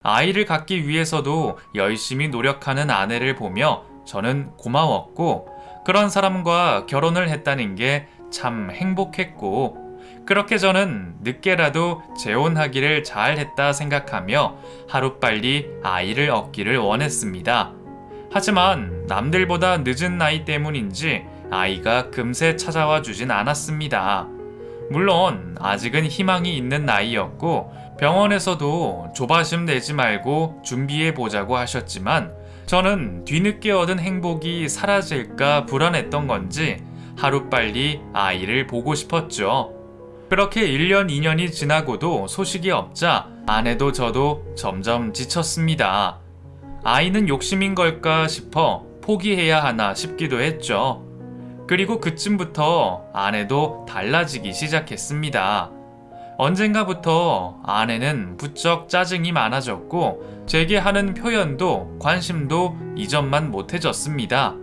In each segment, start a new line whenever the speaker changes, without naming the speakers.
아이를 갖기 위해서도 열심히 노력하는 아내를 보며 저는 고마웠고, 그런 사람과 결혼을 했다는 게 참 행복했고, 그렇게 저는 늦게라도 재혼하기를 잘했다 생각하며 하루빨리 아이를 얻기를 원했습니다. 하지만 남들보다 늦은 나이 때문인지 아이가 금세 찾아와 주진 않았습니다. 물론 아직은 희망이 있는 나이였고 병원에서도 조바심 내지 말고 준비해 보자고 하셨지만 저는 뒤늦게 얻은 행복이 사라질까 불안했던 건지 하루빨리 아이를 보고 싶었죠. 그렇게 1년, 2년이 지나고도 소식이 없자 아내도 저도 점점 지쳤습니다. 아이는 욕심인 걸까 싶어 포기해야 하나 싶기도 했죠. 그리고 그쯤부터 아내도 달라지기 시작했습니다. 언젠가부터 아내는 부쩍 짜증이 많아졌고 제게 하는 표현도 관심도 이전만 못해졌습니다.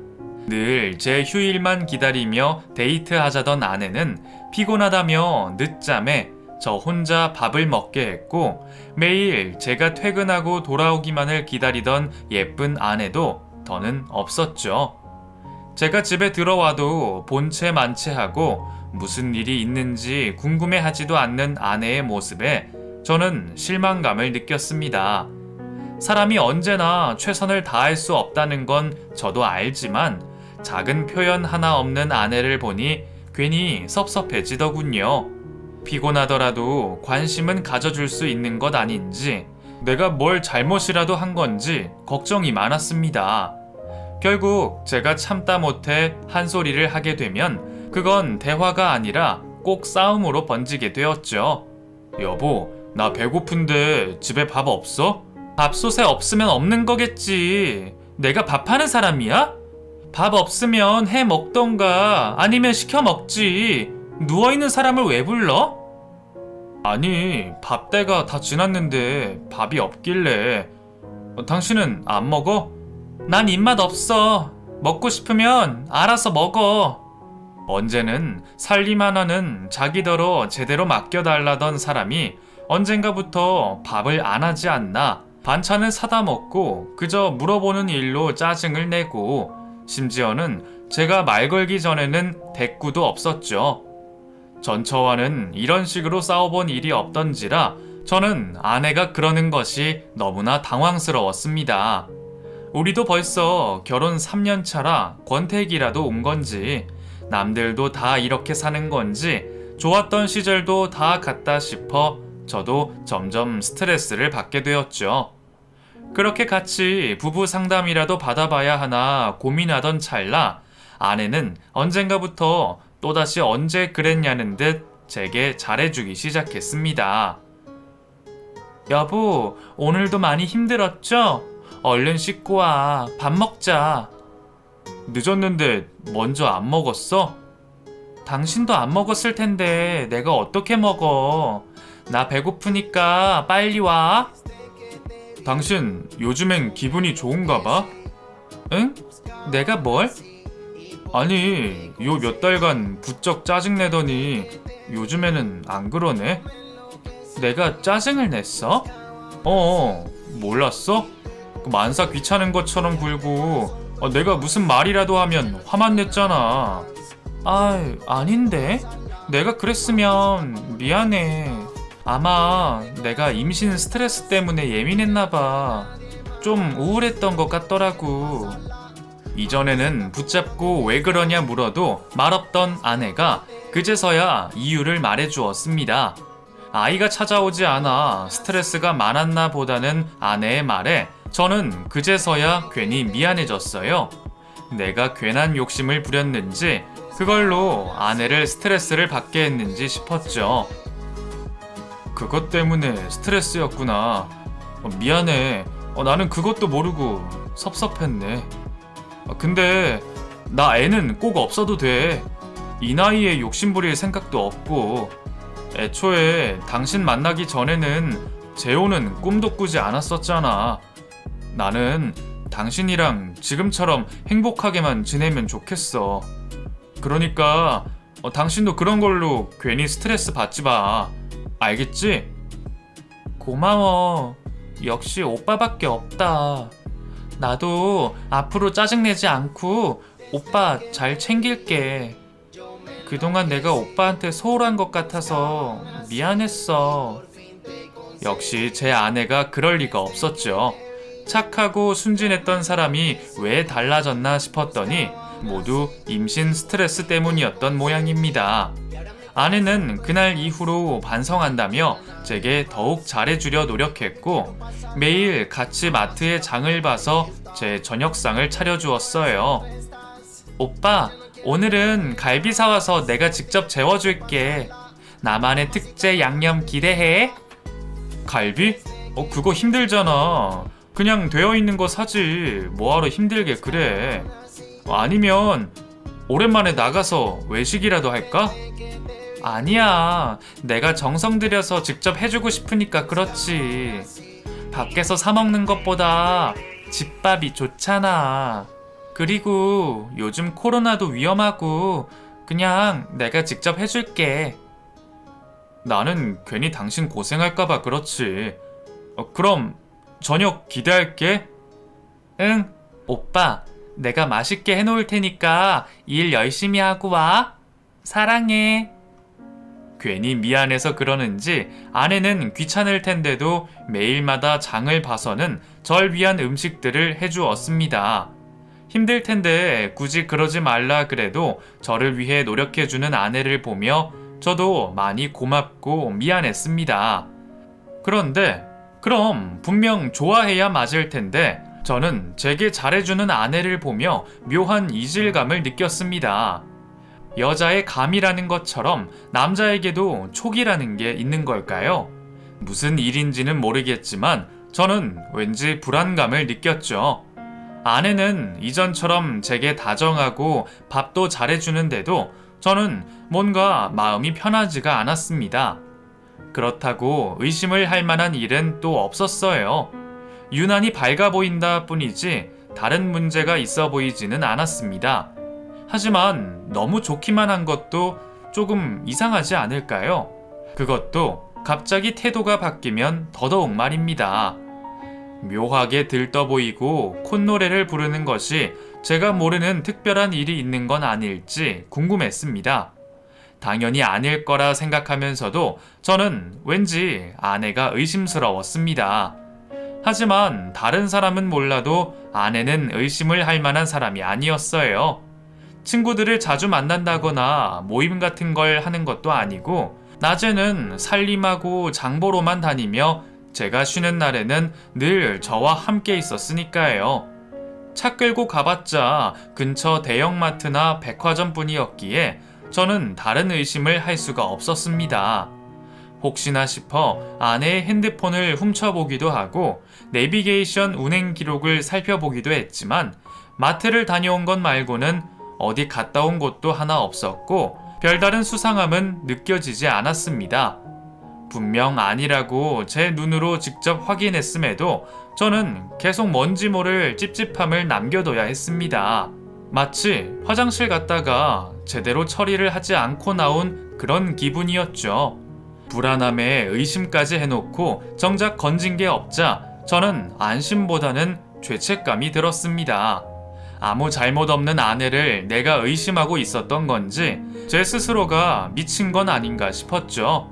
늘 제 휴일만 기다리며 데이트하자던 아내는 피곤하다며 늦잠에 저 혼자 밥을 먹게 했고 매일 제가 퇴근하고 돌아오기만을 기다리던 예쁜 아내도 더는 없었죠. 제가 집에 들어와도 본체 만체하고 무슨 일이 있는지 궁금해하지도 않는 아내의 모습에 저는 실망감을 느꼈습니다. 사람이 언제나 최선을 다할 수 없다는 건 저도 알지만 작은 표현 하나 없는 아내를 보니 괜히 섭섭해지더군요. 피곤하더라도 관심은 가져줄 수 있는 것 아닌지, 내가 뭘 잘못이라도 한 건지 걱정이 많았습니다. 결국 제가 참다 못해 한 소리를 하게 되면 그건 대화가 아니라 꼭 싸움으로 번지게 되었죠. 여보, 나 배고픈데 집에 밥 없어? 밥솥에 없으면 없는 거겠지. 내가 밥하는 사람이야? 밥 없으면 해 먹던가 아니면 시켜 먹지. 누워있는 사람을 왜 불러? 아니, 밥때가 다 지났는데 밥이 없길래. 당신은 안 먹어? 난 입맛 없어. 먹고 싶으면 알아서 먹어. 언제는 살림 하나는 자기더러 제대로 맡겨달라던 사람이 언젠가부터 밥을 안 하지 않나, 반찬을 사다 먹고 그저 물어보는 일로 짜증을 내고, 심지어는 제가 말 걸기 전에는 대꾸도 없었죠. 전처와는 이런 식으로 싸워본 일이 없던지라 저는 아내가 그러는 것이 너무나 당황스러웠습니다. 우리도 벌써 결혼 3년 차라 권태기라도 온 건지, 남들도 다 이렇게 사는 건지, 좋았던 시절도 다 갔다 싶어 저도 점점 스트레스를 받게 되었죠. 그렇게 같이 부부 상담이라도 받아봐야 하나 고민하던 찰나 아내는 언젠가부터 또다시 언제 그랬냐는 듯 제게 잘해주기 시작했습니다. 여보, 오늘도 많이 힘들었죠? 얼른 씻고 와. 밥 먹자. 늦었는데 먼저 안 먹었어? 당신도 안 먹었을 텐데 내가 어떻게 먹어? 나 배고프니까 빨리 와. 당신 요즘엔 기분이 좋은가 봐? 응? 내가 뭘? 아니, 요 몇 달간 부쩍 짜증내더니 요즘에는 안 그러네? 내가 짜증을 냈어? 몰랐어? 만사 귀찮은 것처럼 굴고 내가 무슨 말이라도 하면 화만 냈잖아. 아닌데? 내가 그랬으면 미안해. 아마 내가 임신 스트레스 때문에 예민했나봐. 좀 우울했던 것 같더라고. 이전에는 붙잡고 왜 그러냐 물어도 말없던 아내가 그제서야 이유를 말해주었습니다. 아이가 찾아오지 않아 스트레스가 많았나 보다는 아내의 말에 저는 그제서야 괜히 미안해졌어요. 내가 괜한 욕심을 부렸는지 그걸로 아내를 스트레스를 받게 했는지 싶었죠. 그것 때문에 스트레스였구나. 미안해. 나는 그것도 모르고 섭섭했네. 근데 나 애는 꼭 없어도 돼. 이 나이에 욕심 부릴 생각도 없고, 애초에 당신 만나기 전에는 재혼은 꿈도 꾸지 않았었잖아. 나는 당신이랑 지금처럼 행복하게만 지내면 좋겠어. 그러니까 당신도 그런 걸로 괜히 스트레스 받지 마. 알겠지? 고마워. 역시 오빠밖에 없다. 나도 앞으로 짜증내지 않고 오빠 잘 챙길게. 그동안 내가 오빠한테 소홀한 것 같아서 미안했어. 역시 제 아내가 그럴 리가 없었죠. 착하고 순진했던 사람이 왜 달라졌나 싶었더니 모두 임신 스트레스 때문이었던 모양입니다. 아내는 그날 이후로 반성한다며 제게 더욱 잘해주려 노력했고 매일 같이 마트에 장을 봐서 제 저녁상을 차려주었어요. 오빠, 오늘은 갈비 사와서 내가 직접 재워줄게. 나만의 특제 양념 기대해. 갈비? 그거 힘들잖아. 그냥 되어있는 거 사지. 뭐하러 힘들게 그래. 아니면 오랜만에 나가서 외식이라도 할까? 아니야. 내가 정성 들여서 직접 해주고 싶으니까 그렇지. 밖에서 사 먹는 것보다 집밥이 좋잖아. 그리고 요즘 코로나도 위험하고 그냥 내가 직접 해줄게. 나는 괜히 당신 고생할까봐 그렇지. 그럼 저녁 기대할게. 응, 오빠. 내가 맛있게 해놓을 테니까 일 열심히 하고 와. 사랑해. 괜히 미안해서 그러는지 아내는 귀찮을 텐데도 매일마다 장을 봐서는 절 위한 음식들을 해주었습니다. 힘들 텐데 굳이 그러지 말라 그래도 저를 위해 노력해주는 아내를 보며 저도 많이 고맙고 미안했습니다. 그런데 그럼 분명 좋아해야 맞을 텐데 저는 제게 잘해주는 아내를 보며 묘한 이질감을 느꼈습니다. 여자의 감이라는 것처럼 남자에게도 촉이라는 게 있는 걸까요? 무슨 일인지는 모르겠지만 저는 왠지 불안감을 느꼈죠. 아내는 이전처럼 제게 다정하고 밥도 잘해주는데도 저는 뭔가 마음이 편하지가 않았습니다. 그렇다고 의심을 할 만한 일은 또 없었어요. 유난히 밝아 보인다 뿐이지 다른 문제가 있어 보이지는 않았습니다. 하지만 너무 좋기만 한 것도 조금 이상하지 않을까요? 그것도 갑자기 태도가 바뀌면 더더욱 말입니다. 묘하게 들떠 보이고 콧노래를 부르는 것이 제가 모르는 특별한 일이 있는 건 아닐지 궁금했습니다. 당연히 아닐 거라 생각하면서도 저는 왠지 아내가 의심스러웠습니다. 하지만 다른 사람은 몰라도 아내는 의심을 할 만한 사람이 아니었어요. 친구들을 자주 만난다거나 모임 같은 걸 하는 것도 아니고 낮에는 살림하고 장보러만 다니며 제가 쉬는 날에는 늘 저와 함께 있었으니까요. 차 끌고 가봤자 근처 대형마트나 백화점뿐이었기에 저는 다른 의심을 할 수가 없었습니다. 혹시나 싶어 아내의 핸드폰을 훔쳐보기도 하고 내비게이션 운행 기록을 살펴보기도 했지만 마트를 다녀온 것 말고는 어디 갔다 온 곳도 하나 없었고 별다른 수상함은 느껴지지 않았습니다. 분명 아니라고 제 눈으로 직접 확인했음에도 저는 계속 뭔지 모를 찝찝함을 남겨둬야 했습니다. 마치 화장실 갔다가 제대로 처리를 하지 않고 나온 그런 기분이었죠. 불안함에 의심까지 해놓고 정작 건진 게 없자 저는 안심보다는 죄책감이 들었습니다. 아무 잘못 없는 아내를 내가 의심하고 있었던 건지 제 스스로가 미친 건 아닌가 싶었죠.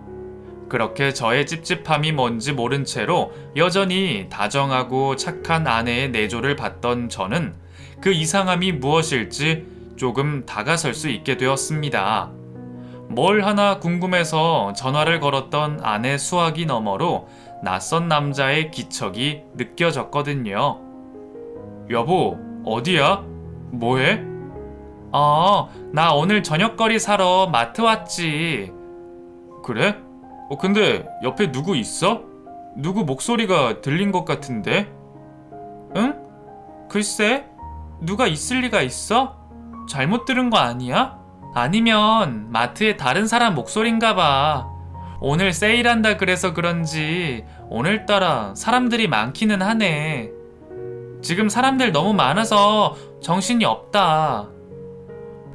그렇게 저의 찝찝함이 뭔지 모른 채로 여전히 다정하고 착한 아내의 내조를 받던 저는 그 이상함이 무엇일지 조금 다가설 수 있게 되었습니다. 뭘 하나 궁금해서 전화를 걸었던 아내 수화기 너머로 낯선 남자의 기척이 느껴졌거든요. 여보, 어디야? 뭐해? 나 오늘 저녁거리 사러 마트 왔지. 그래? 근데 옆에 누구 있어? 누구 목소리가 들린 것 같은데? 응? 글쎄, 누가 있을 리가 있어? 잘못 들은 거 아니야? 아니면 마트에 다른 사람 목소린가 봐. 오늘 세일한다 그래서 그런지 오늘따라 사람들이 많기는 하네. 지금 사람들 너무 많아서 정신이 없다.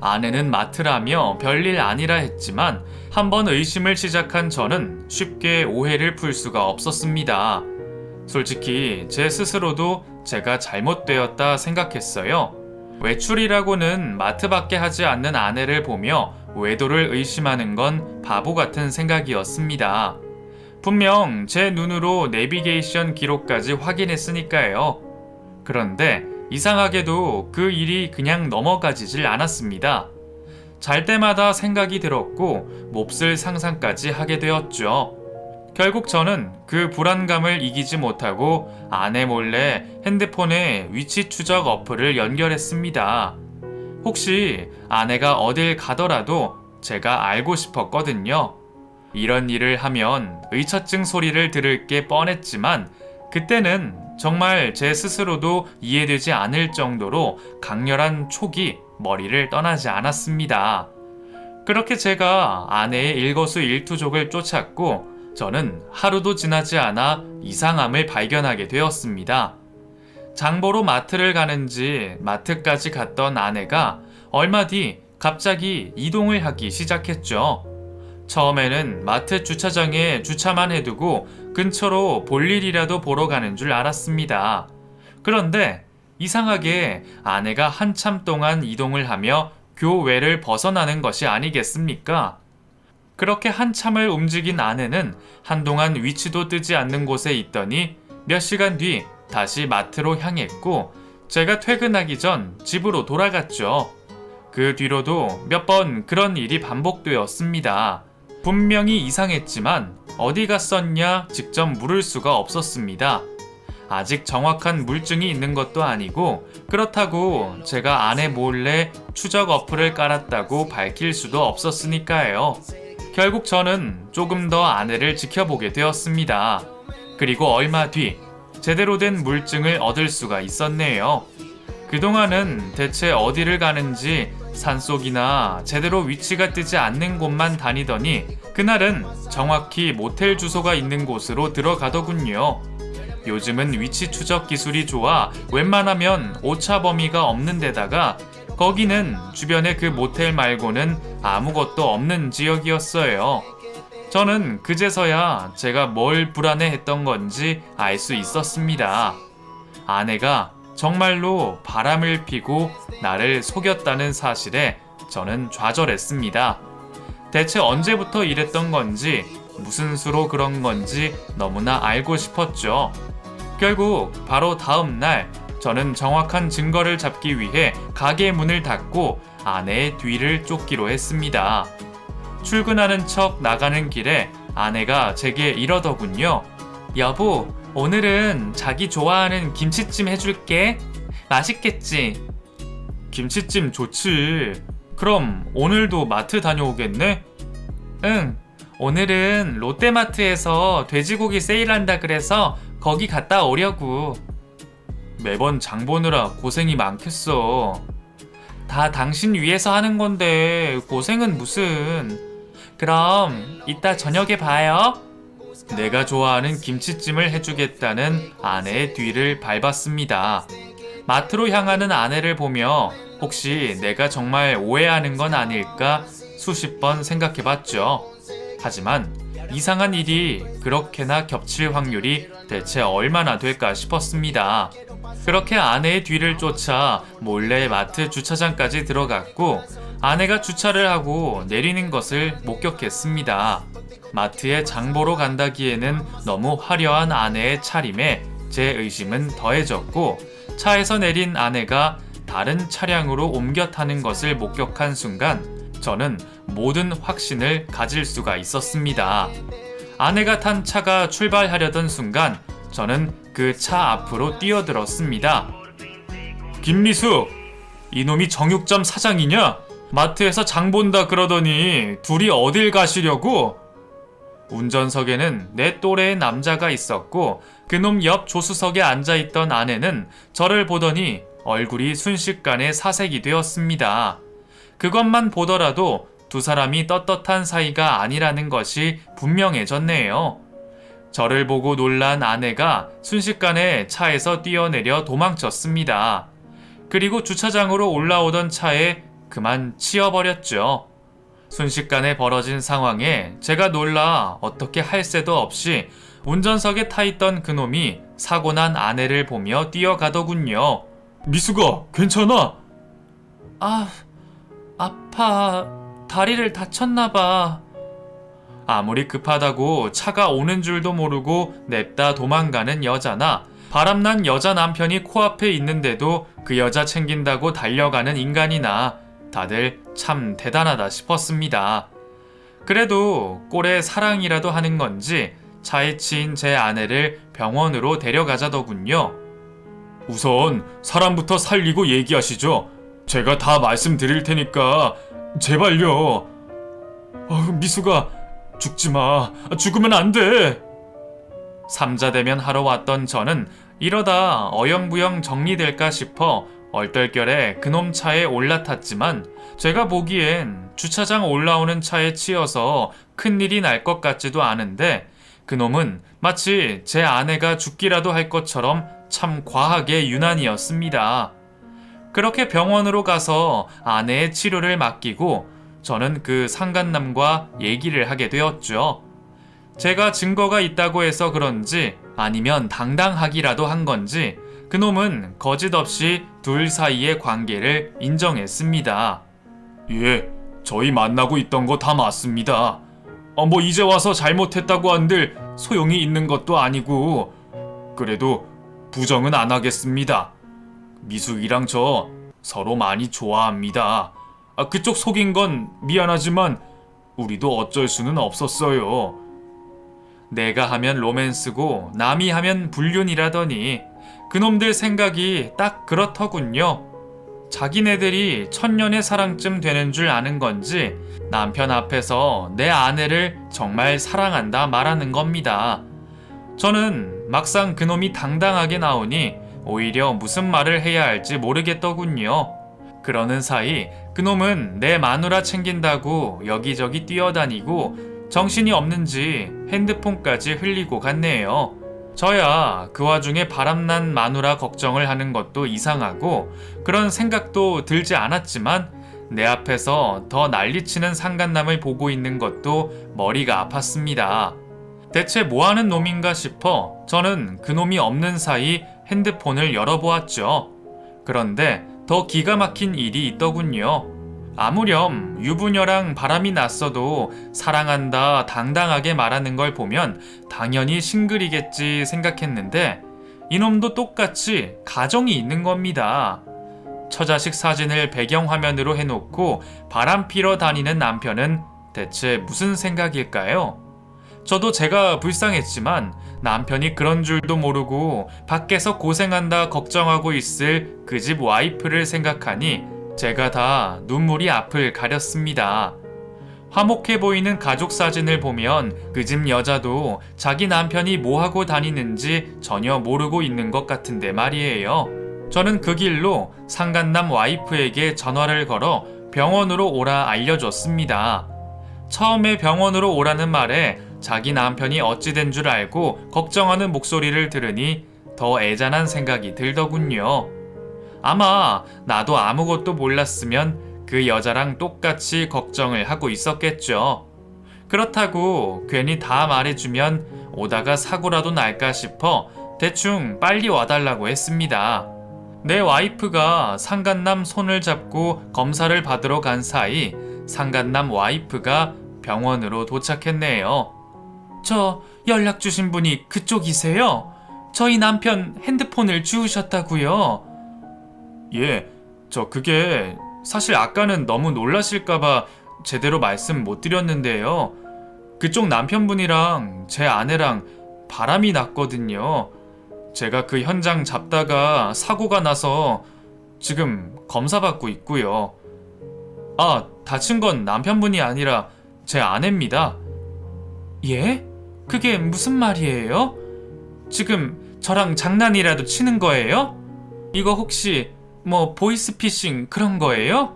아내는 마트라며 별일 아니라 했지만 한번 의심을 시작한 저는 쉽게 오해를 풀 수가 없었습니다. 솔직히 제 스스로도 제가 잘못되었다 생각했어요. 외출이라고는 마트밖에 하지 않는 아내를 보며 외도를 의심하는 건 바보 같은 생각이었습니다. 분명 제 눈으로 내비게이션 기록까지 확인했으니까요. 그런데 이상하게도 그 일이 그냥 넘어가지질 않았습니다. 잘 때마다 생각이 들었고 몹쓸 상상까지 하게 되었죠. 결국 저는 그 불안감을 이기지 못하고 아내 몰래 핸드폰에 위치 추적 어플을 연결했습니다. 혹시 아내가 어딜 가더라도 제가 알고 싶었거든요. 이런 일을 하면 의처증 소리를 들을 게 뻔했지만 그때는 정말 제 스스로도 이해되지 않을 정도로 강렬한 촉이 머리를 떠나지 않았습니다. 그렇게 제가 아내의 일거수일투족을 쫓았고 저는 하루도 지나지 않아 이상함을 발견하게 되었습니다. 장보러 마트를 가는지 마트까지 갔던 아내가 얼마 뒤 갑자기 이동을 하기 시작했죠. 처음에는 마트 주차장에 주차만 해두고 근처로 볼일이라도 보러 가는 줄 알았습니다. 그런데 이상하게 아내가 한참 동안 이동을 하며 교외를 벗어나는 것이 아니겠습니까? 그렇게 한참을 움직인 아내는 한동안 위치도 뜨지 않는 곳에 있더니 몇 시간 뒤 다시 마트로 향했고 제가 퇴근하기 전 집으로 돌아갔죠. 그 뒤로도 몇 번 그런 일이 반복되었습니다. 분명히 이상했지만 어디 갔었냐 직접 물을 수가 없었습니다. 아직 정확한 물증이 있는 것도 아니고 그렇다고 제가 아내 몰래 추적 어플을 깔았다고 밝힐 수도 없었으니까요. 결국 저는 조금 더 아내를 지켜보게 되었습니다. 그리고 얼마 뒤 제대로 된 물증을 얻을 수가 있었네요. 그동안은 대체 어디를 가는지 산속이나 제대로 위치가 뜨지 않는 곳만 다니더니 그날은 정확히 모텔 주소가 있는 곳으로 들어가더군요. 요즘은 위치 추적 기술이 좋아 웬만하면 오차 범위가 없는 데다가 거기는 주변에 그 모텔 말고는 아무것도 없는 지역이었어요. 저는 그제서야 제가 뭘 불안해했던 건지 알 수 있었습니다. 아내가 정말로 바람을 피고 나를 속였다는 사실에 저는 좌절했습니다. 대체 언제부터 이랬던 건지 무슨 수로 그런 건지 너무나 알고 싶었죠. 결국 바로 다음 날 저는 정확한 증거를 잡기 위해 가게 문을 닫고 아내의 뒤를 쫓기로 했습니다. 출근하는 척 나가는 길에 아내가 제게 이러더군요. 여보, 오늘은 자기 좋아하는 김치찜 해줄게. 맛있겠지? 김치찜 좋지. 그럼 오늘도 마트 다녀오겠네? 응, 오늘은 롯데마트에서 돼지고기 세일한다 그래서 거기 갔다 오려고. 매번 장 보느라 고생이 많겠어. 다 당신 위해서 하는 건데 고생은 무슨. 그럼 이따 저녁에 봐요. 내가 좋아하는 김치찜을 해주겠다는 아내의 뒤를 밟았습니다. 마트로 향하는 아내를 보며 혹시 내가 정말 오해하는 건 아닐까 수십 번 생각해봤죠. 하지만 이상한 일이 그렇게나 겹칠 확률이 대체 얼마나 될까 싶었습니다. 그렇게 아내의 뒤를 쫓아 몰래 마트 주차장까지 들어갔고 아내가 주차를 하고 내리는 것을 목격했습니다. 마트에 장 보러 간다기에는 너무 화려한 아내의 차림에 제 의심은 더해졌고 차에서 내린 아내가 다른 차량으로 옮겨 타는 것을 목격한 순간 저는 모든 확신을 가질 수가 있었습니다. 아내가 탄 차가 출발하려던 순간 저는 그 차 앞으로 뛰어들었습니다. 김미수, 이놈이 정육점 사장이냐? 마트에서 장 본다 그러더니 둘이 어딜 가시려고? 운전석에는 내 또래의 남자가 있었고 그놈 옆 조수석에 앉아있던 아내는 저를 보더니 얼굴이 순식간에 사색이 되었습니다. 그것만 보더라도 두 사람이 떳떳한 사이가 아니라는 것이 분명해졌네요. 저를 보고 놀란 아내가 순식간에 차에서 뛰어내려 도망쳤습니다. 그리고 주차장으로 올라오던 차에 그만 치여버렸죠. 순식간에 벌어진 상황에 제가 놀라 어떻게 할 새도 없이 운전석에 타있던 그놈이 사고 난 아내를 보며 뛰어가더군요. 미수가 괜찮아? 아파. 다리를 다쳤나 봐. 아무리 급하다고 차가 오는 줄도 모르고 냅다 도망가는 여자나 바람난 여자 남편이 코앞에 있는데도 그 여자 챙긴다고 달려가는 인간이나 다들 참 대단하다 싶었습니다. 그래도 꼴에 사랑이라도 하는 건지 차에 치인 제 아내를 병원으로 데려가자더군요. 우선 사람부터 살리고 얘기하시죠. 제가 다 말씀드릴 테니까 제발요. 미수가 죽지 마. 죽으면 안 돼. 삼자대면 하러 왔던 저는 이러다 어영부영 정리될까 싶어 얼떨결에 그놈 차에 올라탔지만 제가 보기엔 주차장 올라오는 차에 치여서 큰일이 날 것 같지도 않은데 그놈은 마치 제 아내가 죽기라도 할 것처럼 참 과하게 유난이었습니다. 그렇게 병원으로 가서 아내의 치료를 맡기고 저는 그 상간남과 얘기를 하게 되었죠. 제가 증거가 있다고 해서 그런지 아니면 당당하기라도 한 건지 그놈은 거짓없이 둘 사이의 관계를 인정했습니다. 예, 저희 만나고 있던 거 다 맞습니다. 뭐 이제 와서 잘못했다고 한들 소용이 있는 것도 아니고 그래도 부정은 안 하겠습니다. 미숙이랑 저 서로 많이 좋아합니다. 그쪽 속인 건 미안하지만 우리도 어쩔 수는 없었어요. 내가 하면 로맨스고 남이 하면 불륜이라더니 그놈들 생각이 딱 그렇더군요. 자기네들이 천년의 사랑쯤 되는 줄 아는 건지 남편 앞에서 내 아내를 정말 사랑한다 말하는 겁니다. 저는 막상 그놈이 당당하게 나오니 오히려 무슨 말을 해야 할지 모르겠더군요. 그러는 사이 그놈은 내 마누라 챙긴다고 여기저기 뛰어다니고 정신이 없는지 핸드폰까지 흘리고 갔네요. 저야 그 와중에 바람난 마누라 걱정을 하는 것도 이상하고 그런 생각도 들지 않았지만 내 앞에서 더 난리치는 상간남을 보고 있는 것도 머리가 아팠습니다. 대체 뭐하는 놈인가 싶어 저는 그놈이 없는 사이 핸드폰을 열어보았죠. 그런데 더 기가 막힌 일이 있더군요. 아무렴 유부녀랑 바람이 났어도 사랑한다 당당하게 말하는 걸 보면 당연히 싱글이겠지 생각했는데 이놈도 똑같이 가정이 있는 겁니다. 처자식 사진을 배경화면으로 해놓고 바람 피러 다니는 남편은 대체 무슨 생각일까요? 저도 제가 불쌍했지만 남편이 그런 줄도 모르고 밖에서 고생한다 걱정하고 있을 그 집 와이프를 생각하니 제가 다 눈물이 앞을 가렸습니다. 화목해 보이는 가족 사진을 보면 그 집 여자도 자기 남편이 뭐하고 다니는지 전혀 모르고 있는 것 같은데 말이에요. 저는 그 길로 상간남 와이프에게 전화를 걸어 병원으로 오라 알려줬습니다. 처음에 병원으로 오라는 말에 자기 남편이 어찌 된 줄 알고 걱정하는 목소리를 들으니 더 애잔한 생각이 들더군요. 아마 나도 아무것도 몰랐으면 그 여자랑 똑같이 걱정을 하고 있었겠죠. 그렇다고 괜히 다 말해주면 오다가 사고라도 날까 싶어 대충 빨리 와달라고 했습니다. 내 와이프가 상간남 손을 잡고 검사를 받으러 간 사이 상간남 와이프가 병원으로 도착했네요. 저 연락 주신 분이 그쪽이세요? 저희 남편 핸드폰을 주우셨다고요? 예, 그게 사실 아까는 너무 놀라실까봐 제대로 말씀 못 드렸는데요. 그쪽 남편분이랑 제 아내랑 바람이 났거든요. 제가 그 현장 잡다가 사고가 나서 지금 검사받고 있고요. 다친 건 남편분이 아니라 제 아내입니다. 예? 그게 무슨 말이에요? 지금 저랑 장난이라도 치는 거예요? 이거 혹시 보이스피싱 그런 거예요?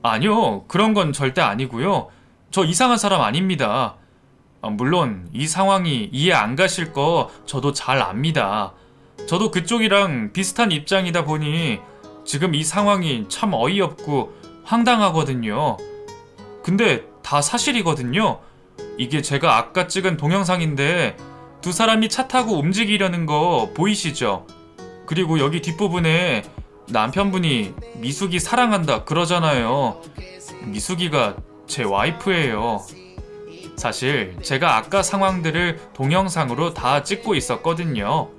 아니요, 그런 건 절대 아니고요. 저 이상한 사람 아닙니다. 물론 이 상황이 이해 안 가실 거 저도 잘 압니다. 저도 그쪽이랑 비슷한 입장이다 보니 지금 이 상황이 참 어이없고 황당하거든요. 근데 다 사실이거든요. 이게 제가 아까 찍은 동영상인데 두 사람이 차 타고 움직이려는 거 보이시죠? 그리고 여기 뒷부분에 남편분이 미숙이 사랑한다 그러잖아요. 미숙이가 제 와이프예요. 사실 제가 아까 상황들을 동영상으로 다 찍고 있었거든요.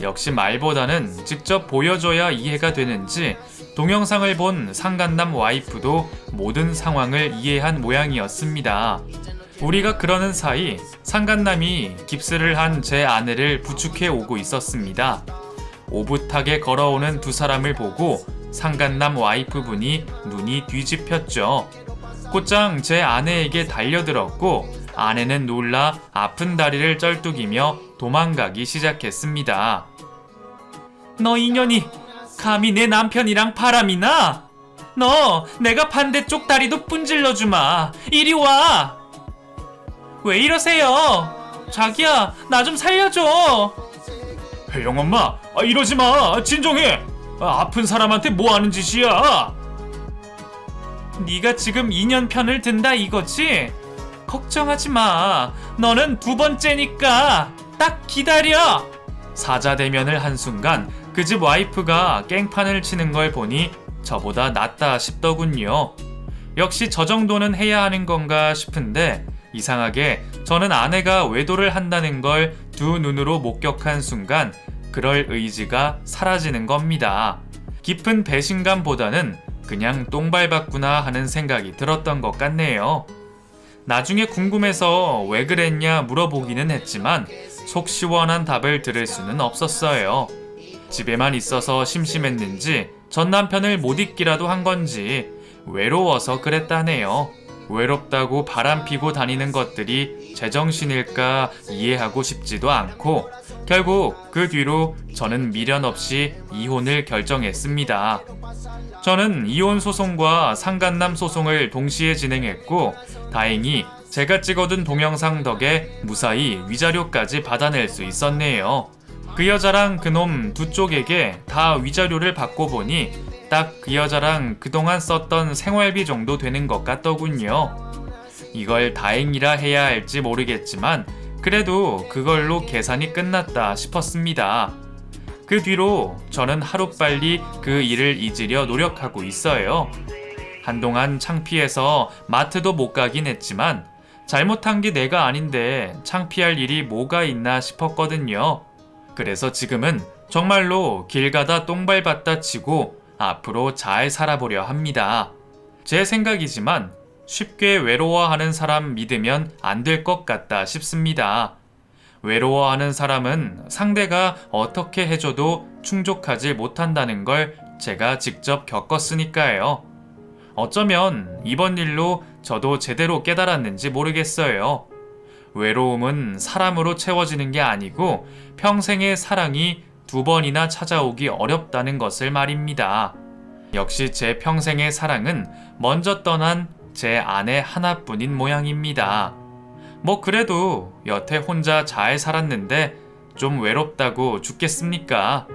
역시 말보다는 직접 보여줘야 이해가 되는지 동영상을 본 상간남 와이프도 모든 상황을 이해한 모양이었습니다. 우리가 그러는 사이 상간남이 깁스를 한 제 아내를 부축해 오고 있었습니다. 오붓하게 걸어오는 두 사람을 보고 상간남 와이프분이 눈이 뒤집혔죠. 곧장 제 아내에게 달려들었고 아내는 놀라 아픈 다리를 쩔뚝이며 도망가기 시작했습니다. 너 이년이 감히 내 남편이랑 바람이 나? 너 내가 반대쪽 다리도 분질러주마. 이리 와. 왜 이러세요? 자기야, 나 좀 살려줘. 혜영엄마, 이러지마. 진정해. 아픈 사람한테 뭐 하는 짓이야? 네가 지금 인연 편을 든다 이거지? 걱정하지 마. 너는 두 번째니까 딱 기다려. 사자대면을 한 순간 그 집 와이프가 깽판을 치는 걸 보니 저보다 낫다 싶더군요. 역시 저 정도는 해야 하는 건가 싶은데 이상하게 저는 아내가 외도를 한다는 걸 두 눈으로 목격한 순간 그럴 의지가 사라지는 겁니다. 깊은 배신감보다는 그냥 똥 밟았구나 하는 생각이 들었던 것 같네요. 나중에 궁금해서 왜 그랬냐 물어보기는 했지만 속 시원한 답을 들을 수는 없었어요. 집에만 있어서 심심했는지 전 남편을 못 잊기라도 한 건지 외로워서 그랬다네요. 외롭다고 바람피고 다니는 것들이 제정신일까 이해하고 싶지도 않고 결국 그 뒤로 저는 미련 없이 이혼을 결정했습니다. 저는 이혼 소송과 상간남 소송을 동시에 진행했고 다행히 제가 찍어둔 동영상 덕에 무사히 위자료까지 받아낼 수 있었네요. 그 여자랑 그놈 두 쪽에게 다 위자료를 받고 보니 딱 그 여자랑 그동안 썼던 생활비 정도 되는 것 같더군요. 이걸 다행이라 해야 할지 모르겠지만 그래도 그걸로 계산이 끝났다 싶었습니다. 그 뒤로 저는 하루빨리 그 일을 잊으려 노력하고 있어요. 한동안 창피해서 마트도 못 가긴 했지만 잘못한 게 내가 아닌데 창피할 일이 뭐가 있나 싶었거든요. 그래서 지금은 정말로 길 가다 똥 밟았다 치고 앞으로 잘 살아보려 합니다. 제 생각이지만 쉽게 외로워하는 사람 믿으면 안 될 것 같다 싶습니다. 외로워하는 사람은 상대가 어떻게 해줘도 충족하지 못한다는 걸 제가 직접 겪었으니까요. 어쩌면 이번 일로 저도 제대로 깨달았는지 모르겠어요. 외로움은 사람으로 채워지는 게 아니고 평생의 사랑이 두 번이나 찾아오기 어렵다는 것을 말입니다. 역시 제 평생의 사랑은 먼저 떠난 제 아내 하나뿐인 모양입니다. 뭐 그래도 여태 혼자 잘 살았는데 좀 외롭다고 죽겠습니까?